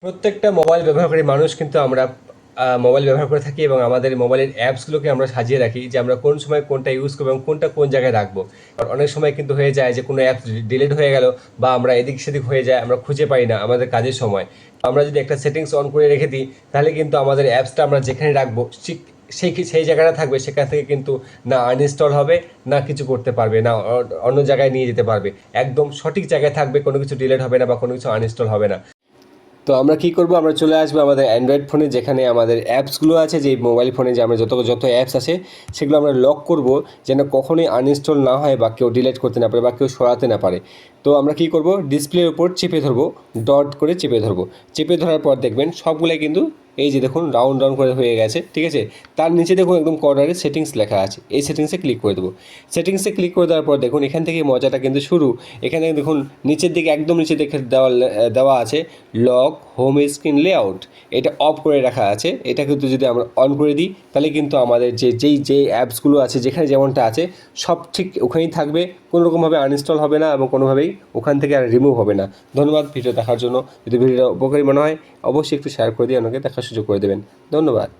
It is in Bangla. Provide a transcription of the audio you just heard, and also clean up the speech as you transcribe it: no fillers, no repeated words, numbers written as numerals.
প্রত্যেকটা মোবাইল ব্যবহারকারী মানুষ কিন্তু আমরা মোবাইল ব্যবহার করে থাকি এবং আমাদের মোবাইলের অ্যাপসগুলোকে আমরা সাজিয়ে রাখি যে আমরা কোন সময় কোনটা ইউজ করবো এবং কোনটা কোন জায়গায় রাখবো। আর অনেক সময় কিন্তু হয়ে যায় যে কোনো অ্যাপস ডিলিট হয়ে গেল বা আমরা এদিক সেদিক হয়ে যায়, আমরা খুঁজে পাই না আমাদের কাজের সময়। আমরা যদি একটা সেটিংস অন করে রেখে দিই তাহলে কিন্তু আমাদের অ্যাপসটা আমরা যেখানে রাখবো ঠিক সেই জায়গাটা থাকবে, সেখান থেকে কিন্তু না আনইনস্টল হবে, না কিছু করতে পারবে, না অন্য জায়গায় নিয়ে যেতে পারবে। একদম সঠিক জায়গায় থাকবে, কোনো কিছু ডিলিট হবে না বা কোনো কিছু আনইনস্টল হবে না। তো আমরা কি করব, আমরা চলে আসবো আমাদের অ্যান্ড্রয়েড ফোনে, যেখানে আমাদের অ্যাপসগুলো আছে, যে মোবাইল ফোনে যে আমরা যত অ্যাপস আছে সেগুলো আমরা লক করব, যেন কখনোই আনইনস্টল না হয় বা কেউ ডিলিট করতে না পারে বা কেউ সরাতে না পারে। তো আমরা কি করব, ডিসপ্লের উপর চেপে ধরবো, ডট করে চেপে ধরবো। চেপে ধরার পর দেখবেন সবগুলোই কিন্তু এই যে দেখুন রাউন্ড রাউন্ড করে হয়ে গেছে, ঠিক আছে। তার নিচে দেখুন একদম কর্নারে সেটিংস লেখা আছে, এই সেটিংসে ক্লিক করে দেবো। সেটিংসে ক্লিক করে দেওয়ার পর দেখুন এখান থেকে মজাটা কিন্তু শুরু। এখানে দেখুন নিচের দিকে একদম নিচে দেখে দেওয়া আছে লক হোম স্ক্রিন লেআউট। এটা অফ করে রাখা আছে। এটা কিন্তু যদি আমরা অন করে দিই তাহলে কিন্তু আমাদের যে অ্যাপসগুলো আছে যেখানে যেমনটা আছে সব ঠিক ওখানেই থাকবে, কোনো রকমভাবে আনইনস্টল হবে না এবং কোনোভাবেই ওখান থেকে আর রিমুভ হবে না। ধন্যবাদ ভিডিও দেখার জন্য। যদি ভিডিওটা উপকারী মনে হয় অবশ্যই একটু শেয়ার করে দিয়ে অন্যকে দেখার সুযোগ করে দেবেন। ধন্যবাদ।